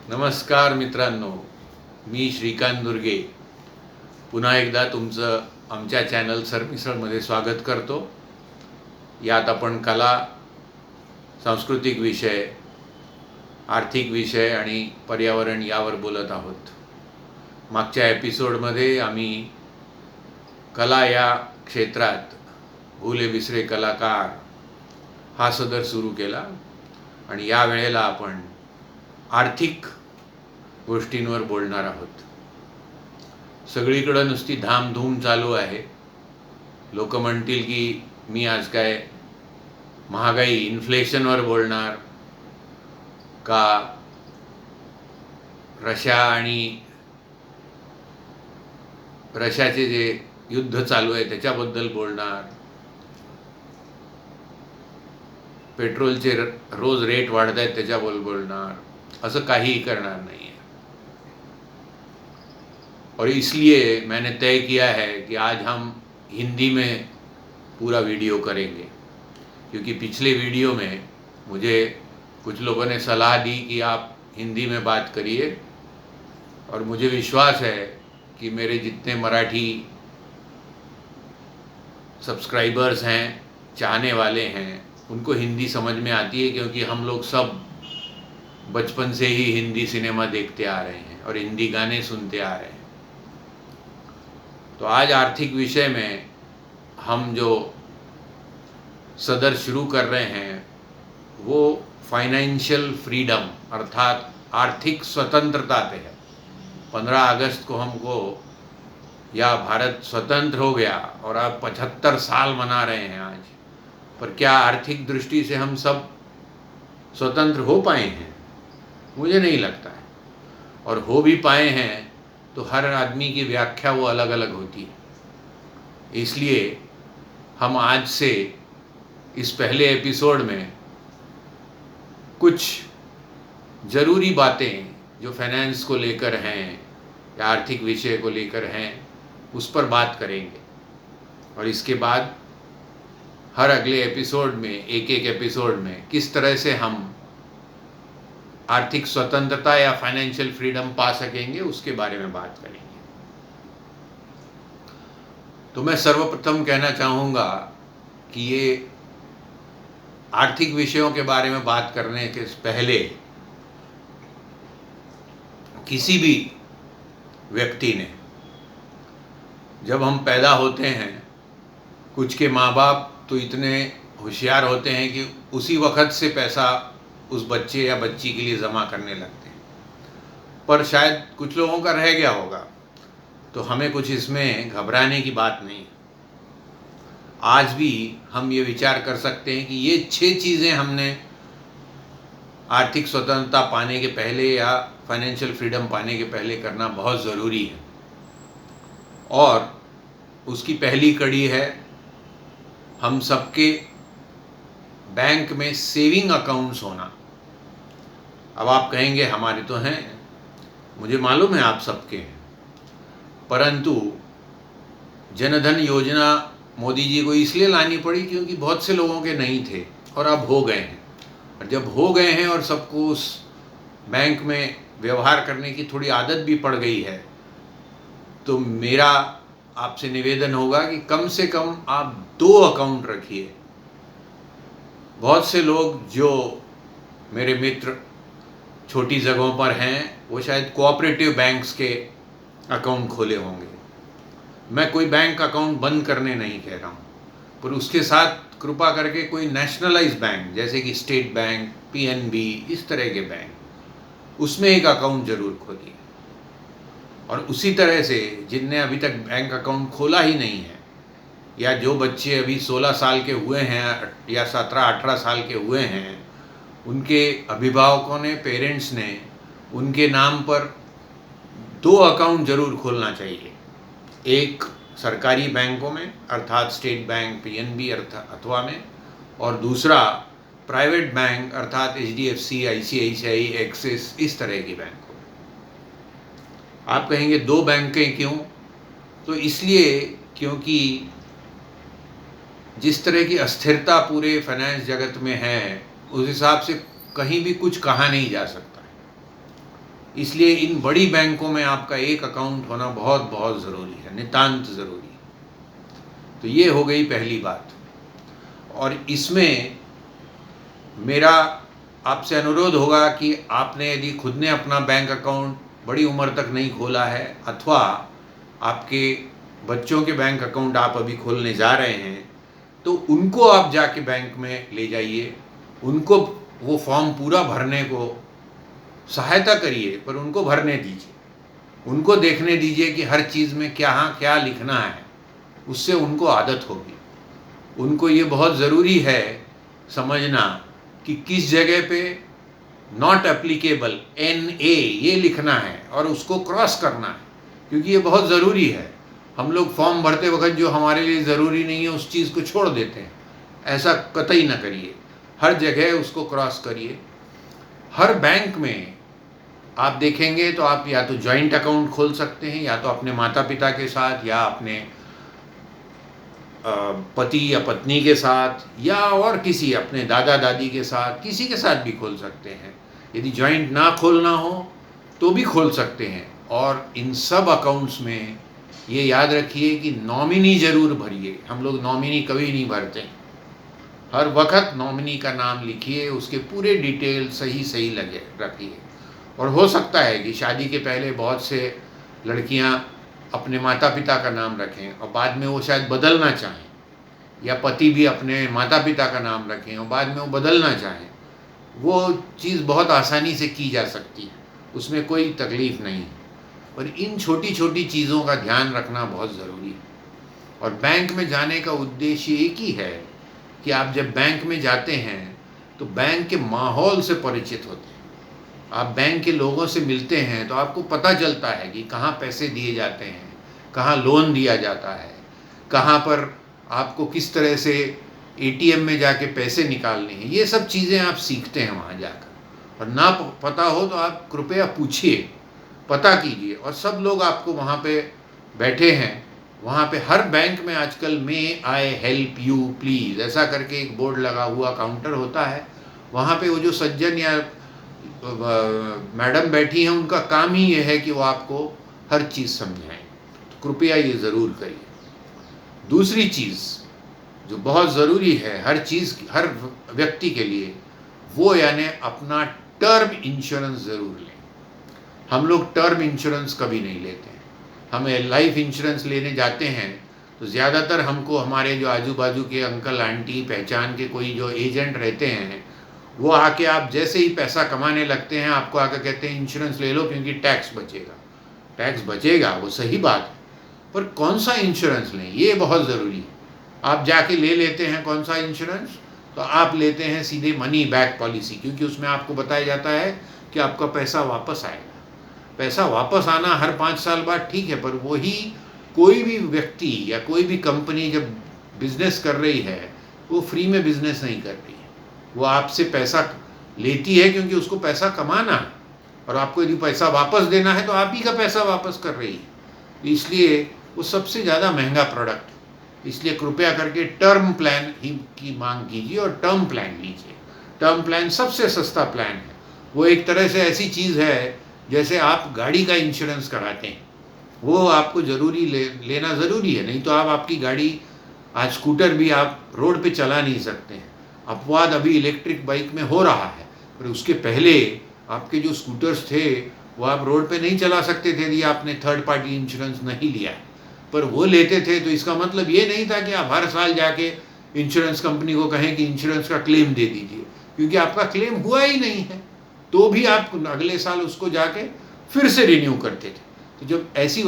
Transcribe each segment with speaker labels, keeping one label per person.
Speaker 1: नमस्कार मित्रांनो, मी श्रीकांत दुर्गे पुन्हा एकदा तुमचं आमच्या चॅनल सरमिसळमध्ये स्वागत करतो. यात आपण कला, सांस्कृतिक विषय, आर्थिक विषय आणि पर्यावरण यावर बोलत आहोत. मागच्या एपिसोडमध्ये आम्ही कला या क्षेत्रात भूले विसरे कलाकार हा सदर सुरू केला आणि या वेळेला आपण आर्थिक गोष्टींवर बोलणार आहोत. सगळीकडं नुसती धामधूम चालू आहे. लोक म्हणतील की मी आज काय महागाई इन्फ्लेशनवर बोलणार का रशियाचे जे युद्ध चालू आहे त्याच्याबद्दल बोलणार, पेट्रोलचे रोज रेट वाढत आहेत त्याच्याबद्दल बोलणार. असं काहीही करणार नहीं है. और इसलिए मैंने तय किया है कि आज हम हिंदी में पूरा वीडियो करेंगे, क्योंकि पिछले वीडियो में मुझे कुछ लोगों ने सलाह दी कि आप हिंदी में बात करिए, और मुझे विश्वास है कि मेरे जितने मराठी सब्सक्राइबर्स हैं, चाहने वाले हैं, उनको हिंदी समझ में आती है, क्योंकि हम लोग सब बचपन से ही हिंदी सिनेमा देखते आ रहे हैं और हिंदी गाने सुनते आ रहे हैं. तो आज आर्थिक विषय में हम जो सदर शुरू कर रहे हैं वो फाइनेंशियल फ्रीडम अर्थात आर्थिक स्वतंत्रता पे है. 15 अगस्त को हमको या भारत स्वतंत्र हो गया और अब 75 साल मना रहे हैं आज, पर क्या आर्थिक दृष्टि से हम सब स्वतंत्र हो पाए हैं? मुझे नहीं लगता है. और हो भी पाए हैं तो हर आदमी की व्याख्या वो अलग अलग होती है. इसलिए हम आज से इस पहले एपिसोड में कुछ ज़रूरी बातें जो फाइनेंस को लेकर हैं या आर्थिक विषय को लेकर हैं उस पर बात करेंगे, और इसके बाद हर अगले एपिसोड में एक एपिसोड में किस तरह से हम आर्थिक स्वतंत्रता या फाइनेंशियल फ्रीडम पा सकेंगे उसके बारे में बात करेंगे. तो मैं सर्वप्रथम कहना चाहूँगा कि ये आर्थिक विषयों के बारे में बात करने के पहले किसी भी व्यक्ति ने, जब हम पैदा होते हैं, कुछ के माँ बाप तो इतने होशियार होते हैं कि उसी वक्त से पैसा उस बच्चे या बच्ची के लिए जमा करने लगते हैं, पर शायद कुछ लोगों का रह गया होगा, तो हमें कुछ इसमें घबराने की बात नहीं. आज भी हम ये विचार कर सकते हैं कि ये 6 चीज़ें हमने आर्थिक स्वतंत्रता पाने के पहले या फाइनेंशियल फ्रीडम पाने के पहले करना बहुत ज़रूरी है. और उसकी पहली कड़ी है हम सबके बैंक में सेविंग अकाउंट्स होना. अब आप कहेंगे हमारे तो हैं, मुझे मालूम है आप सबके हैं, परंतु जनधन योजना मोदी जी को इसलिए लानी पड़ी क्योंकि बहुत से लोगों के नहीं थे और अब हो गए हैं. और जब हो गए हैं और सबको उस बैंक में व्यवहार करने की थोड़ी आदत भी पड़ गई है, तो मेरा आपसे निवेदन होगा कि कम से कम आप 2 अकाउंट रखिए. बहुत से लोग जो मेरे मित्र छोटी जगहों पर हैं वो शायद कोऑपरेटिव बैंक्स के अकाउंट खोले होंगे. मैं कोई बैंक अकाउंट बंद करने नहीं कह रहा हूँ, पर उसके साथ कृपा करके कोई नेशनलाइज बैंक जैसे कि स्टेट बैंक, पीएनबी, इस तरह के बैंक, उसमें एक अकाउंट ज़रूर खोलिए. और उसी तरह से जिनने अभी तक बैंक अकाउंट खोला ही नहीं है, या जो बच्चे अभी 16 साल के हुए हैं या 17-18 साल के हुए हैं, उनके अभिभावकों ने, पेरेंट्स ने उनके नाम पर 2 अकाउंट ज़रूर खोलना चाहिए. एक सरकारी बैंकों में अर्थात स्टेट बैंक, पीएनबी अथवा में, और दूसरा प्राइवेट बैंक अर्थात एचडीएफसी, आईसीआईसीआई, एक्सिस, इस तरह की बैंकों में. आप कहेंगे 2 बैंकें क्यों? तो इसलिए क्योंकि जिस तरह की अस्थिरता पूरे फाइनेंस जगत में है, उस हिसाब से कहीं भी कुछ कहा नहीं जा सकता है. इसलिए इन बड़ी बैंकों में आपका एक अकाउंट होना बहुत बहुत ज़रूरी है, नितांत ज़रूरी है। तो ये हो गई पहली बात। और इसमें मेरा आपसे अनुरोध होगा कि आपने यदि खुद ने अपना बैंक अकाउंट बड़ी उम्र तक नहीं खोला है, अथवा आपके बच्चों के बैंक अकाउंट आप अभी खोलने जा रहे हैं, तो उनको आप जाके बैंक में ले जाइए, उनको वो फॉर्म पूरा भरने को सहायता करिए, पर उनको भरने दीजिए, उनको देखने दीजिए कि हर चीज़ में क्या लिखना है, उससे उनको आदत होगी। उनको ये बहुत ज़रूरी है समझना कि किस जगह पे नॉट एप्लीकेबल NA ये लिखना है और उसको क्रॉस करना है, क्योंकि ये बहुत ज़रूरी है। हम लोग फॉर्म भरते वक्त जो हमारे लिए ज़रूरी नहीं है उस चीज़ को छोड़ देते हैं, ऐसा कतई ना करिए। हर जगह उसको क्रॉस करिए। हर बैंक में आप देखेंगे तो आप या तो जॉइंट अकाउंट खोल सकते हैं, या तो अपने माता पिता के साथ, या अपने पति या पत्नी के साथ, या और किसी अपने दादा दादी के साथ, किसी के साथ भी खोल सकते हैं। यदि जॉइंट ना खोलना हो तो भी खोल सकते हैं। और इन सब अकाउंट्स में ये याद रखिए कि नॉमिनी ज़रूर भरिए। हम लोग नॉमिनी कभी नहीं भरते। हर वक्त नॉमिनी का नाम लिखिए, उसके पूरे डिटेल सही लगे रखिए। और हो सकता है कि शादी के पहले बहुत से लड़कियां अपने माता पिता का नाम रखें और बाद में वो शायद बदलना चाहें, या पति भी अपने माता पिता का नाम रखें और बाद में वो बदलना चाहें। वो चीज़ बहुत आसानी से की जा सकती है, उसमें कोई तकलीफ़ नहीं। और इन छोटी छोटी चीज़ों का ध्यान रखना बहुत ज़रूरी है। और बैंक में जाने का उद्देश्य एक ही है कि आप जब बैंक में जाते हैं तो बैंक के माहौल से परिचित होते हैं। आप बैंक के लोगों से मिलते हैं तो आपको पता चलता है कि कहाँ पैसे दिए जाते हैं, कहाँ लोन दिया जाता है, कहाँ पर आपको किस तरह से ATM में जाके पैसे निकालने हैं। ये सब चीज़ें आप सीखते हैं वहाँ जाकर। और ना पता हो तो आप कृपया पूछिए, पता कीजिए। और सब लोग आपको वहाँ पे बैठे हैं। वहाँ पे हर बैंक में आजकल मे आई हेल्प यू प्लीज़ ऐसा करके एक बोर्ड लगा हुआ काउंटर होता है। वहाँ पे वो जो सज्जन या मैडम बैठी हैं, उनका काम ही ये है कि वो आपको हर चीज़ समझाएं। तो कृपया ये ज़रूर करिए। दूसरी चीज़ जो बहुत ज़रूरी है हर व्यक्ति के लिए, वो यानी अपना टर्म इंश्योरेंस ज़रूर लें। हम लोग टर्म इंश्योरेंस कभी नहीं लेते हैं। हमें लाइफ इंश्योरेंस लेने जाते हैं तो ज़्यादातर हमको हमारे जो आजू बाजू के अंकल आंटी पहचान के कोई जो एजेंट रहते हैं, वो आके आप जैसे ही पैसा कमाने लगते हैं आपको आकर कहते हैं इंश्योरेंस ले लो क्योंकि टैक्स बचेगा। टैक्स बचेगा, वो सही बात है, पर कौन सा इंश्योरेंस लें ये बहुत ज़रूरी है। आप जाके ले लेते हैं कौन सा इंश्योरेंस, तो आप लेते हैं सीधे मनी बैक पॉलिसी, क्योंकि उसमें आपको बताया जाता है कि आपका पैसा वापस आएगा। पैसा वापस आना हर 5 साल बाद ठीक है, पर वही कोई भी व्यक्ति या कोई भी कंपनी जब बिजनेस कर रही है वो फ्री में बिजनेस नहीं कर रही है। वो आपसे पैसा लेती है क्योंकि उसको पैसा कमाना है, और आपको यदि पैसा वापस देना है तो आप ही का पैसा वापस कर रही है। इसलिए वो सबसे ज़्यादा महंगा प्रोडक्ट है। इसलिए कृपया करके टर्म प्लान ही की मांग कीजिए और टर्म प्लान लीजिए। टर्म प्लान सबसे सस्ता प्लान है। वो एक तरह से ऐसी चीज़ है जैसे आप गाड़ी का इंश्योरेंस कराते हैं, वो आपको लेना ज़रूरी है। नहीं तो आप आपकी गाड़ी, आज स्कूटर भी आप रोड पे चला नहीं सकते हैं। अपवाद अभी इलेक्ट्रिक बाइक में हो रहा है, पर उसके पहले आपके जो स्कूटर्स थे वो आप रोड पे नहीं चला सकते थे यदि आपने थर्ड पार्टी इंश्योरेंस नहीं लिया। पर वो लेते थे तो इसका मतलब ये नहीं था कि आप हर साल जाके इंश्योरेंस कंपनी को कहें कि इंश्योरेंस का क्लेम दे दीजिए, क्योंकि आपका क्लेम हुआ ही नहीं है। तो भी आप अगले साल उसको जाके फिर से रिन्यू करते थे। तो जब ऐसी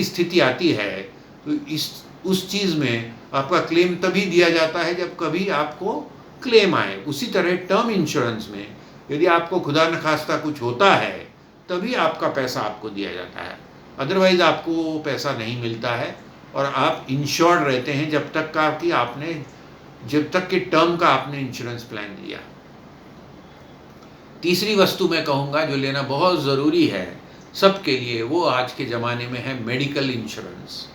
Speaker 1: स्थिति आती है तो उस चीज़ में आपका क्लेम तभी दिया जाता है जब कभी आपको क्लेम आए। उसी तरह टर्म इंश्योरेंस में यदि आपको खुदा न खास्ता कुछ होता है तभी आपका पैसा आपको दिया जाता है, अदरवाइज़ आपको वो पैसा नहीं मिलता है और आप इंश्योर्ड रहते हैं जब तक कि टर्म का आपने इंश्योरेंस प्लान लिया। तीसरी वस्तु मैं कहूँगा जो लेना बहुत ज़रूरी है सबके लिए, वो आज के ज़माने में है मेडिकल इंश्योरेंस,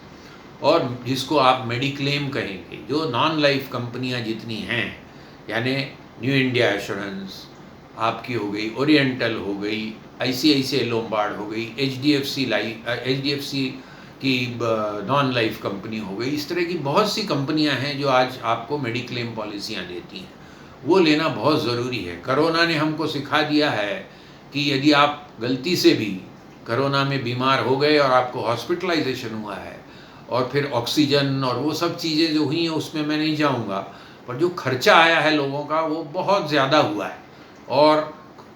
Speaker 1: और जिसको आप मेडिक्लेम कहेंगे। जो नॉन लाइफ कंपनियां जितनी हैं, यानी न्यू इंडिया एश्योरेंस, आपकी हो गई ओरिएंटल, हो गई ICICI लोम्बार्ड, हो गई HDFC की नॉन लाइफ कंपनी हो गई। इस तरह की बहुत सी कंपनियां हैं जो आज आपको मेडिक्लेम पॉलिसियां देती हैं। वो लेना बहुत ज़रूरी है। कोरोना ने हमको सिखा दिया है कि यदि आप गलती से भी कोरोना में बीमार हो गए और आपको हॉस्पिटलाइजेशन हुआ है और फिर ऑक्सीजन और वो सब चीज़ें जो हुई हैं उसमें मैं नहीं जाऊंगा, पर जो खर्चा आया है लोगों का वो बहुत ज़्यादा हुआ है। और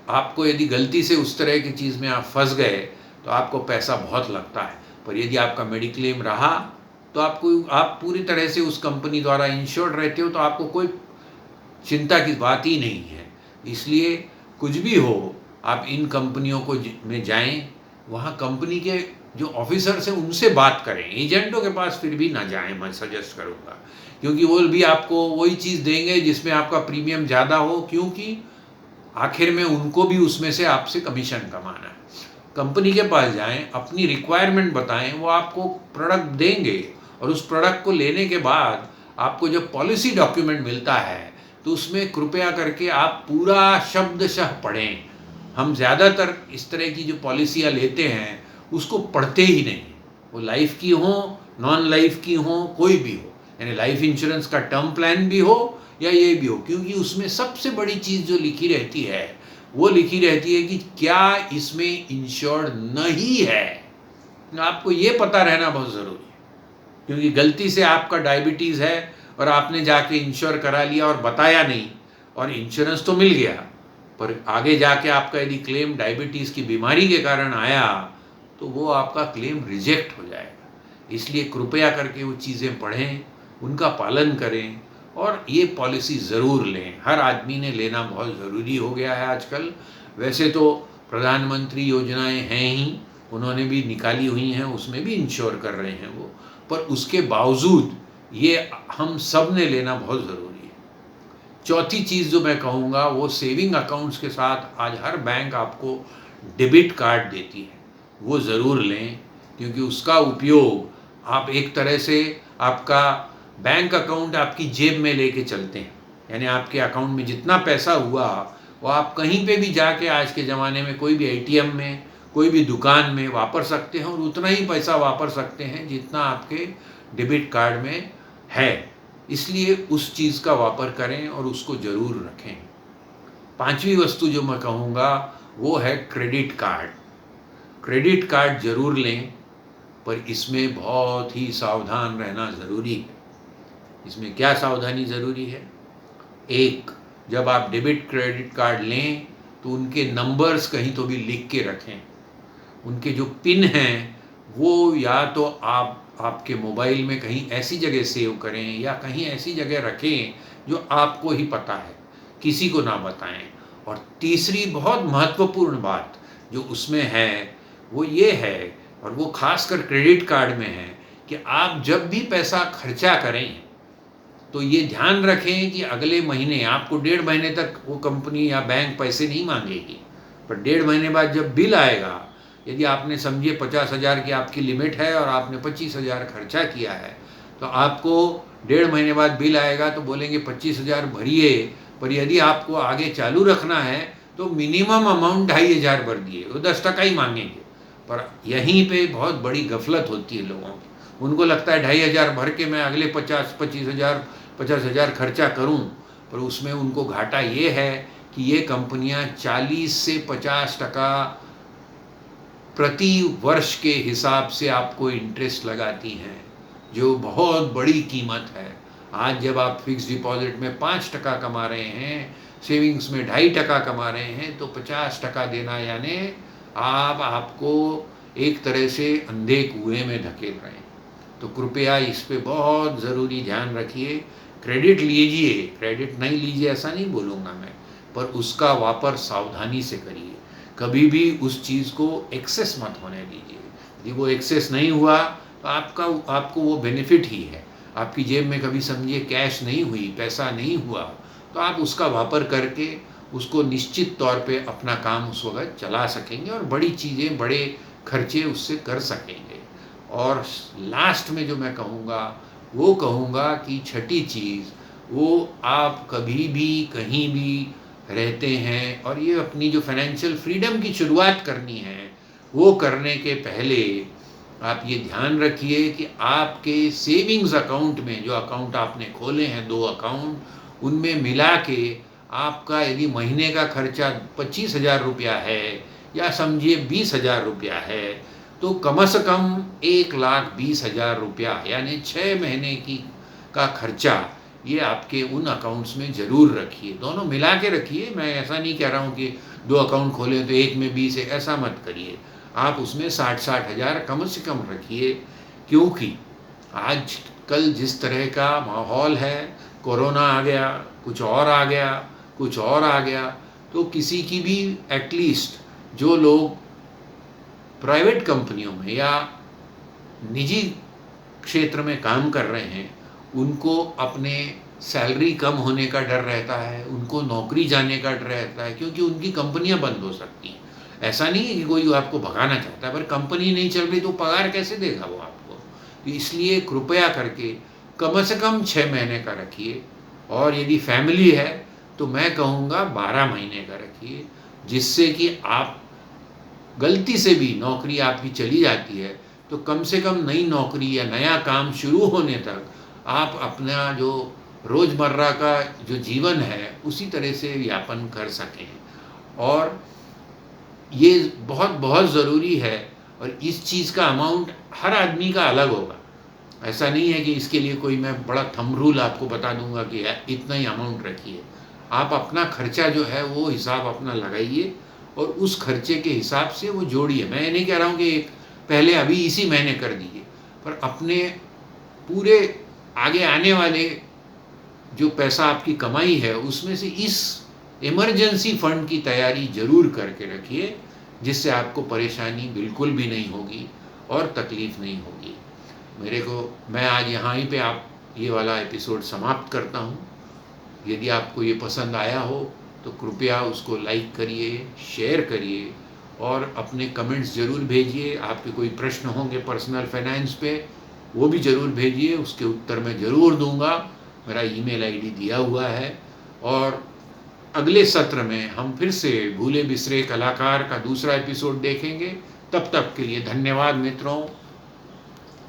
Speaker 1: आपको यदि गलती से उस तरह की चीज़ में आप फंस गए तो आपको पैसा बहुत लगता है। पर यदि आपका मेडिक्लेम रहा तो आप पूरी तरह से उस कंपनी द्वारा इंश्योर्ड रहते हो, तो आपको कोई चिंता की बात ही नहीं है। इसलिए कुछ भी हो, आप इन कंपनियों में जाएं, वहाँ कंपनी के जो ऑफिसर्स हैं उनसे बात करें। एजेंटों के पास फिर भी ना जाएं, मैं सजेस्ट करूँगा, क्योंकि वो भी आपको वही चीज़ देंगे जिसमें आपका प्रीमियम ज़्यादा हो, क्योंकि आखिर में उनको भी उसमें से आपसे कमीशन कमाना है। कंपनी के पास जाएं, अपनी रिक्वायरमेंट बताएं, वो आपको प्रोडक्ट देंगे और उस प्रोडक्ट को लेने के बाद आपको जब पॉलिसी डॉक्यूमेंट मिलता है तो उसमें कृपया करके आप पूरा शब्दशः पढ़ें। हम ज़्यादातर इस तरह की जो पॉलिसियाँ लेते हैं उसको पढ़ते ही नहीं, वो लाइफ की हो, नॉन लाइफ की हो, कोई भी हो, यानी लाइफ इंश्योरेंस का टर्म प्लान भी हो या ये भी हो, क्योंकि उसमें सबसे बड़ी चीज़ जो लिखी रहती है वो लिखी रहती है कि क्या इसमें इंश्योर्ड नहीं है। आपको ये पता रहना बहुत ज़रूरी है, क्योंकि गलती से आपका डायबिटीज़ है और आपने जाके इंश्योर करा लिया और बताया नहीं, और इंश्योरेंस तो मिल गया, पर आगे जाके आपका यदि क्लेम डायबिटीज़ की बीमारी के कारण आया तो वो आपका क्लेम रिजेक्ट हो जाएगा। इसलिए कृपया करके वो चीज़ें पढ़ें, उनका पालन करें और ये पॉलिसी ज़रूर लें। हर आदमी ने लेना बहुत ज़रूरी हो गया है आजकल। वैसे तो प्रधानमंत्री योजनाएं हैं ही, उन्होंने भी निकाली हुई हैं, उसमें भी इंश्योर कर रहे हैं वो, पर उसके बावजूद ये हम सब ने लेना बहुत ज़रूरी है। चौथी चीज़ जो मैं कहूँगा वो सेविंग अकाउंट्स के साथ आज हर बैंक आपको डेबिट कार्ड देती है, वो ज़रूर लें, क्योंकि उसका उपयोग आप एक तरह से आपका बैंक अकाउंट आपकी जेब में लेके चलते हैं, यानी आपके अकाउंट में जितना पैसा हुआ वो आप कहीं पे भी जाके आज के ज़माने में कोई भी ATM में, कोई भी दुकान में वापर सकते हैं और उतना ही पैसा वापर सकते हैं जितना आपके डेबिट कार्ड में है। इसलिए उस चीज़ का वापर करें और उसको ज़रूर रखें। पांचवी वस्तु जो मैं कहूँगा वो है क्रेडिट कार्ड। क्रेडिट कार्ड ज़रूर लें, पर इसमें बहुत ही सावधान रहना ज़रूरी है। इसमें क्या सावधानी ज़रूरी है? एक, जब आप डेबिट क्रेडिट कार्ड लें तो उनके नंबर्स कहीं तो भी लिख के रखें। उनके जो पिन हैं वो या तो आपके मोबाइल में कहीं ऐसी जगह सेव करें या कहीं ऐसी जगह रखें जो आपको ही पता है, किसी को ना बताएं। और तीसरी बहुत महत्वपूर्ण बात जो उसमें है वो ये है, और वो खासकर क्रेडिट कार्ड में है, कि आप जब भी पैसा खर्चा करें तो ये ध्यान रखें कि अगले महीने आपको 1.5 महीने तक वो कंपनी या बैंक पैसे नहीं मांगेगी, पर 1.5 महीने बाद जब बिल आएगा, यदि आपने समझिए 50,000 की आपकी लिमिट है और आपने 25,000 खर्चा किया है, तो आपको 1.5 महीने बाद बिल आएगा तो बोलेंगे 25,000 भरिए, पर यदि आपको आगे चालू रखना है तो मिनिमम अमाउंट 2,500 भर दिए, वो 10% ही मांगेंगे। पर यहीं पे बहुत बड़ी गफलत होती है लोगों की। उनको लगता है 2,500 भर के मैं अगले 50,000 खर्चा करूं, पर उसमें उनको घाटा ये है कि ये कंपनियां 40 से 50% प्रति वर्ष के हिसाब से आपको इंटरेस्ट लगाती हैं, जो बहुत बड़ी कीमत है। आज जब आप फिक्स डिपॉजिट में 5% कमा रहे हैं, सेविंग्स में 2.5% कमा रहे हैं, तो 50% देना यानी आपको एक तरह से अंधे कुएं में धकेल रहे हैं। तो कृपया इस पे बहुत ज़रूरी ध्यान रखिए। क्रेडिट लीजिए, क्रेडिट नहीं लीजिए ऐसा नहीं बोलूँगा मैं, पर उसका वापर सावधानी से करिए। कभी भी उस चीज़ को एक्सेस मत होने दीजिए। यदि वो एक्सेस नहीं हुआ तो आपको वो बेनिफिट ही है। आपकी जेब में कभी समझिए कैश नहीं हुई, पैसा नहीं हुआ, तो आप उसका वापर करके उसको निश्चित तौर पे अपना काम उस वक्त चला सकेंगे और बड़ी चीज़ें, बड़े खर्चे उससे कर सकेंगे। और लास्ट में जो मैं कहूँगा वो कहूँगा कि छठी चीज़, वो आप कभी भी कहीं भी रहते हैं और ये अपनी जो फाइनेंशियल फ्रीडम की शुरुआत करनी है, वो करने के पहले आप ये ध्यान रखिए कि आपके सेविंग्स अकाउंट में, जो अकाउंट आपने खोले हैं 2 अकाउंट, उनमें मिला के आपका यदि महीने का खर्चा 25,000 रुपया है या समझिए 20,000 रुपया है, तो कम से कम 1,20,000 रुपया यानी 6 महीने की का खर्चा ये आपके उन अकाउंट्स में ज़रूर रखिए। दोनों मिला के रखिए, मैं ऐसा नहीं कह रहा हूँ कि 2 अकाउंट खोले तो एक में 20 है, ऐसा मत करिए। आप उसमें 60-60 हज़ार कम से कम रखिए, क्योंकि आजकल जिस तरह का माहौल है, कोरोना आ गया, कुछ और आ गया, कुछ और आ गया, तो किसी की भी एटलीस्ट जो लोग प्राइवेट कंपनियों में या निजी क्षेत्र में काम कर रहे हैं, उनको अपने सैलरी कम होने का डर रहता है, उनको नौकरी जाने का डर रहता है, क्योंकि उनकी कंपनियां बंद हो सकती हैं। ऐसा नहीं है कि कोई आपको भगाना चाहता है, पर कंपनी नहीं चल रही तो पगार कैसे देगा वो आपको? तो इसलिए कृपया करके कम से कम 6 महीने का रखिए, और यदि फैमिली है तो मैं कहूँगा 12 महीने का रखिए, जिससे कि आप गलती से भी नौकरी आपकी चली जाती है तो कम से कम नई नौकरी या नया काम शुरू होने तक आप अपना जो रोज़मर्रा का जो जीवन है उसी तरह से यापन कर सकें। और ये बहुत बहुत ज़रूरी है, और इस चीज़ का अमाउंट हर आदमी का अलग होगा। ऐसा नहीं है कि इसके लिए कोई मैं बड़ा थंब रूल आपको बता दूंगा कि इतना ही अमाउंट रखिए। आप अपना खर्चा जो है वो हिसाब अपना लगाइए और उस खर्चे के हिसाब से वो जोड़िए। मैं ये नहीं कह रहा हूँ कि पहले अभी इसी महीने कर दीजिए, पर अपने पूरे आगे आने वाले जो पैसा आपकी कमाई है उसमें से इस इमरजेंसी फंड की तैयारी ज़रूर करके रखिए, जिससे आपको परेशानी बिल्कुल भी नहीं होगी और तकलीफ़ नहीं होगी। मैं आज यहाँ ही पे आप ये वाला एपिसोड समाप्त करता हूँ। यदि आपको ये पसंद आया हो तो कृपया उसको लाइक करिए, शेयर करिए और अपने कमेंट्स ज़रूर भेजिए। आपके कोई प्रश्न होंगे पर्सनल फाइनेंस पे, वो भी ज़रूर भेजिए, उसके उत्तर मैं ज़रूर दूंगा। मेरा ईमेल आईडी दिया हुआ है। और अगले सत्र में हम फिर से भूले बिसरे कलाकार का दूसरा एपिसोड देखेंगे। तब तक के लिए धन्यवाद मित्रों।